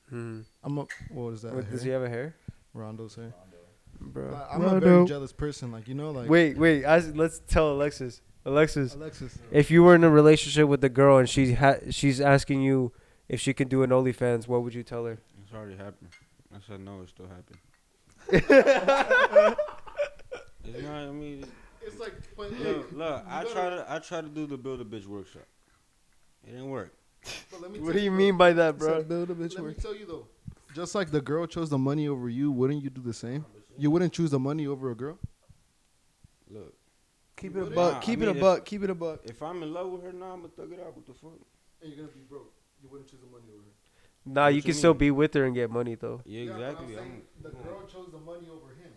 Hmm. What is that? What, does he have a hair, Rondo's hair. bro? Like, I'm a very jealous person. Like you know, like Wait. Let's tell Alexis. Alexis, Alexis. if you were in a relationship with a girl and she's asking you if she can do an OnlyFans, what would you tell her? It's already happened. I said no, it's still happening. It's not. I mean, It's like, but look. I try to do the build a bitch workshop. It didn't work. But let me What tell do you though, mean by that, bro? Build a bitch Let me work. tell you though, just like the girl chose the money over you, wouldn't you do the same? You wouldn't choose the money over a girl? Look, Keep it a Nah, buck. I Keep it mean, a if- buck. Keep it a buck. if I'm in love with her, nah, I'ma thug it out. What the fuck? And you're gonna be broke. You wouldn't choose the money over her. Nah, What you you can still mean? be with her and get money though. Yeah, Yeah, but exactly. I'm saying the girl chose the money over him.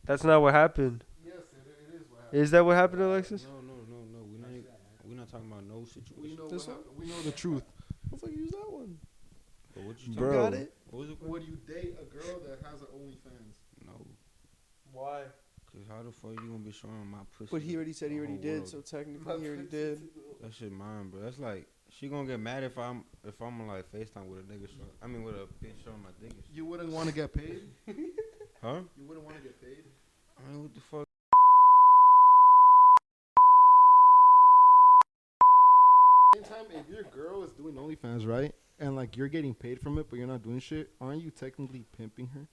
That's not what happened. Yes, it is what happened. Is that what happened, Alexis? No. We're not talking about no situation. We know This what happened. We know the truth. Let's like use that one. But what you You talking Bro. got it. What was it? Would you date a girl that has an OnlyFans? No, Why? Cause how the fuck you gonna be showing my pussy? But he already said he the already whole did, world? so technically he already did. That shit mine, bro. That's like she gonna get mad if I'm like FaceTime with a nigga. I mean with a bitch showing my dick. And shit. You wouldn't want to get paid? Huh? You wouldn't want to get paid? I mean what the fuck? Same time, if your girl is doing OnlyFans, right, and like you're getting paid from it, but you're not doing shit, aren't you technically pimping her?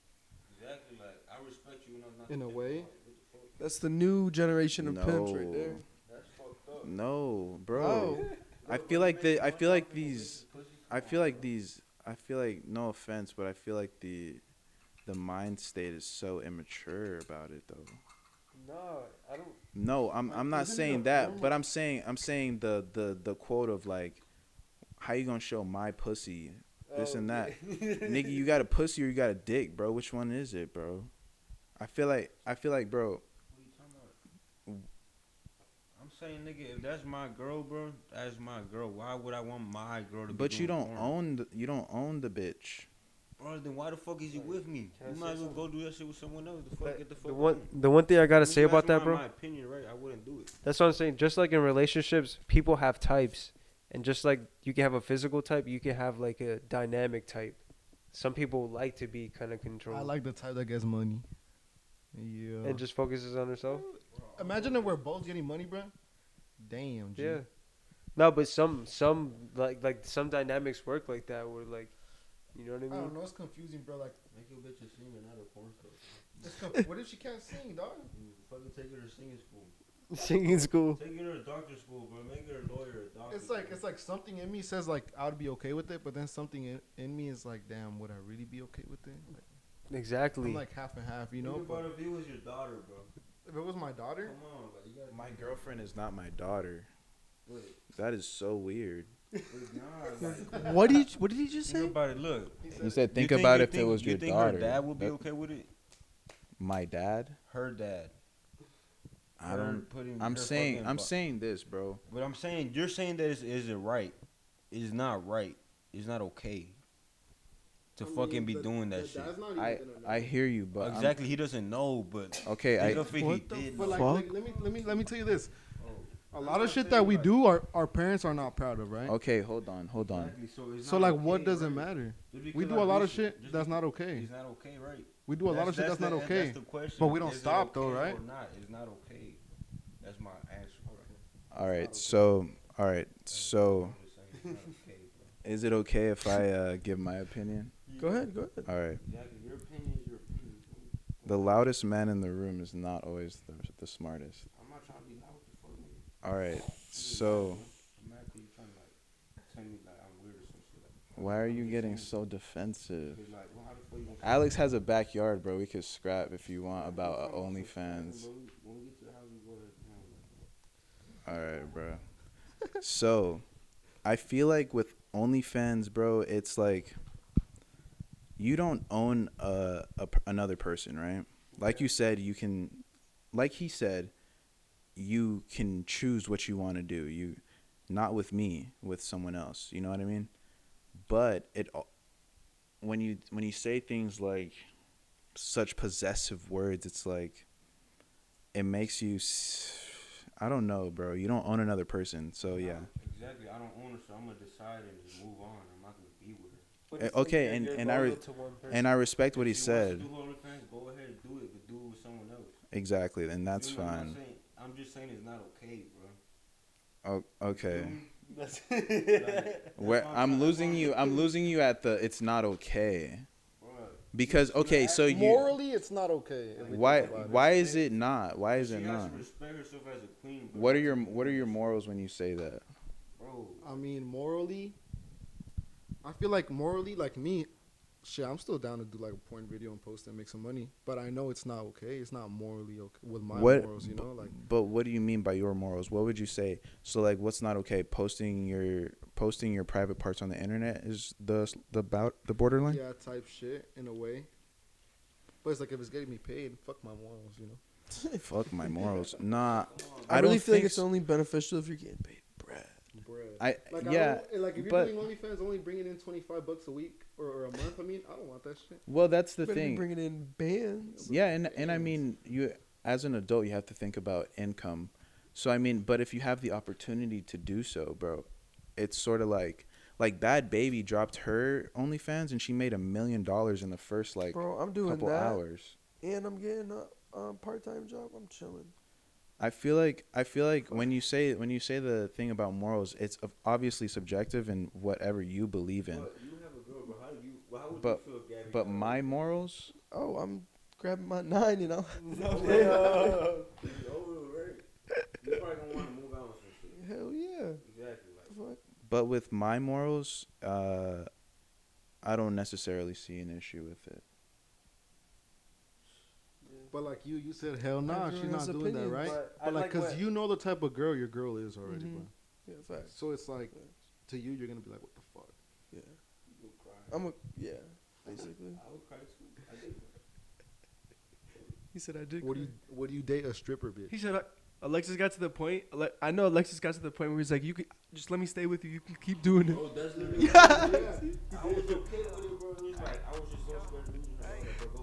Exactly. Like I respect you enough not In to a pimp way. her. What the fuck? That's the new generation of pimps right No. there. That's fucked up. No, bro. Oh. I feel like no offense, but I feel like the mind state is so immature about it though. No, I don't. No, I'm not Isn't it saying a that, form but I'm saying the quote of like, how you gonna show my pussy, this and that, nigga, you got a pussy or you got a dick, bro? Which one is it, bro? I feel like, bro. What are you talking about? I'm saying, nigga, if that's my girl, bro, that's my girl. Why would I want my girl to be But you doing don't porn? own the bitch. Bro, then why the fuck is you with me? Can I You say might as well something? go do that shit with someone else. The fuck, But get the fuck the one thing I gotta If say you about ask that, bro. My opinion, right? I wouldn't do it. That's what I'm saying. Just like in relationships, people have types, and just like you can have a physical type, you can have like a dynamic type. Some people like to be kind of controlled. I like the type that gets money. Yeah. and just focuses on herself. Imagine if we're both getting money, bro. Damn, G. Yeah. No, but some like some dynamics work like that, where like, you know what I I mean? don't know. It's confusing, bro. Like, Make your bitch a singer, not a porn star. what if she can't sing, dog? Fucking take her to singing school. Singing school. Take her to doctor school, bro. Make her a lawyer, a doctor. It's like something in me says like I would be okay with it, but then something in me is like, damn, would I really be okay with it? Like, Exactly. I'm like half and half, you know. Think about if it was your daughter, bro. If it was my daughter, Come on, like you gotta. My girlfriend is not my daughter. Wait, That is so weird. nah, like, What did he just think say? about it. Look, He said, think you about you if it was you your think daughter. her dad would be That- okay with it? My dad? Her dad. I Her don't. putting I'm her saying. fucking I'm bu- saying this, bro. But I'm saying you're saying that isn't right. It's not right. It's not okay to fucking be doing that shit. I hear you, but I'm- Exactly, he doesn't know, but okay. think of if he What the did. but know. like, let me tell you this. A lot of shit that we do, our parents are not proud of, right? Okay, hold on. Exactly, it's So not like, what okay, does it right? matter? Just We because do I a lot do of shit, shit just that's because not okay. It's not okay, right? We do a lot of shit that's not okay. That's the question. But we don't Is it stop, though, okay right? Or not? It's not okay. That's my answer, bro. All right. So. All right. So. I'm just saying it's not okay, bro. Is it okay if I give my opinion? Go ahead. All right. Exactly, your opinion is your opinion. The loudest man in the room is not always the smartest. I'm not trying to be loud with the fuck nigga. All right. So. I'm mad 'cause you trying to like tell me like I'm weird or some shit. Like, Why are I'm you just getting saying, so defensive? 'cause, like, well, how the fuck you gonna Alex has a backyard, bro. We could scrap if you want about When OnlyFans. we get to the house, we go ahead. All right, bro. So, I feel like with OnlyFans, bro, it's like you don't own another person, right? Like you said, you can, like he said, you can choose what you want to do. You, not with me, with someone else. You know what I mean? But when you say things like such possessive words, it's like it makes you. I don't know, bro. You don't own another person, so yeah. Exactly. I don't own her, so I'm gonna decide and just move on. I'm not gonna be with her. Okay, and I respect what he If she wants said. to do OnlyFans, go ahead and do it, but do it with someone else. Exactly, then that's You know, fine. I'm just saying it's not okay, bro. Oh, okay. That's Where I'm losing you at the it's not okay. Bro, Because okay, so you Morally, it's not okay. if we why think about it. why is it not? Why is it she has not? to respect herself as a queen. Bro. What are your morals when you say that? Bro, I mean, morally, I feel like morally, like me, shit, I'm still down to do like a porn video and post it and make some money. But I know it's not okay. It's not morally okay with my What- morals, you know? Like, But what do you mean by your morals? What would you say? So like, what's not okay? Posting your private parts on the internet is the borderline. yeah, type shit in a way. But it's like if it's getting me paid, fuck my morals, you know? Fuck my morals. Nah, I don't really feel like think it's only beneficial if you're getting paid bread. I Like, yeah. I don't, like if you're but- doing OnlyFans, only bringing in $25 a week or a month. I mean, I don't want that shit. Well, that's the Better be thing. bringing in bands. Yeah, and I mean as an adult, you have to think about income. So I mean, but if you have the opportunity to do so, bro, it's sort of like Bad Baby dropped her OnlyFans and she made $1 million in the first like Bro, I'm doing couple that, hours. and I'm getting a part-time job. I'm chilling. I feel like when you say the thing about morals, it's obviously subjective in whatever you believe in. But you have a girl, bro. How would But you feel, Gabby? but my morals, Oh, I'm grabbing my 9, you know. It's over, right? You probably gonna want to move out and some shit. Hell yeah. Exactly. Like, Fuck. but with my morals, I don't necessarily see an issue with it. But like you said, hell nah, she's Everyone not has doing that, opinions. right? But But like, cause you know the type of girl your girl is already, Mhm. bro. Yeah, facts. So it's like, Facts. to you, you're gonna be like, what the fuck? Yeah. you would cry. Yeah, basically. I would cry too. I did. He said I did. Would you date a stripper bitch? He said Alexis got to the point. I know Alexis got to the point where he's like, you can just let me stay with you. You can keep doing it. Oh, that's literally. Yeah. I was okay with it, bro. It was like I was just so scared of losing her. But go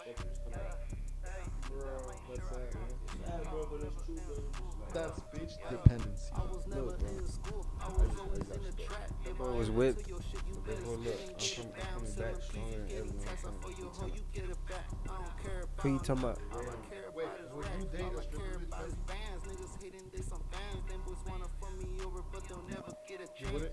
ahead, too. Bro, that's sad, man. Yeah, bro, but it's true, bro. That's bitch dependency. Look, bro. That boy was whipped. But look, I'm coming back stronger than ever. Who you talking about? Wait, would you date a stripper bitch? You wouldn't?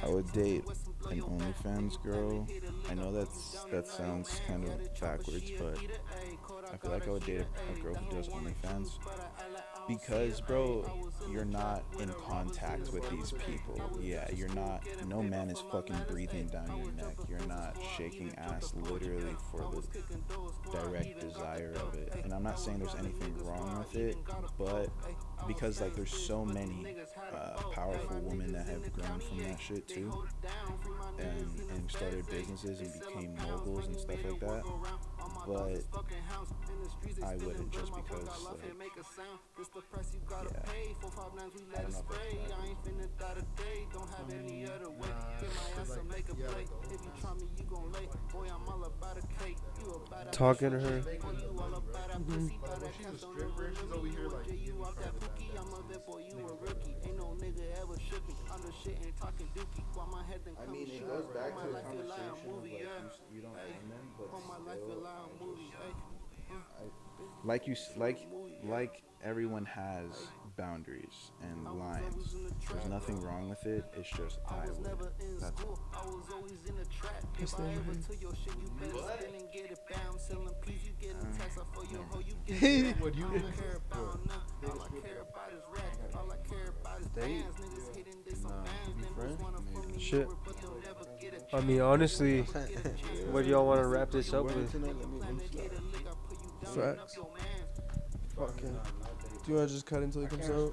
I would date an OnlyFans girl. I know that sounds kind of backwards, but I feel like I would date a girl who does OnlyFans because, bro, you're not in contact with these people. Yeah, you're not. No man is fucking breathing down your neck. You're not shaking ass literally for the direct desire of it. And I'm not saying there's anything wrong with it, but because like there's so many powerful women that have grown from that shit too, and started businesses and became moguls and stuff like that. But I wouldn't just because like, yeah, I don't know if that's Talking to her. Like, when she's a stripper, she's over here like, give me credit back. I mean, it goes back to the conversation of like you don't own them, but still, like everyone has boundaries and lines. There's nothing wrong with it. It's just I would. That's all. Yes, they were. Would you Date? Shit. I mean, honestly, what do y'all want to wrap this up with? Facts. Fucking. Do you want to just cut until he comes out?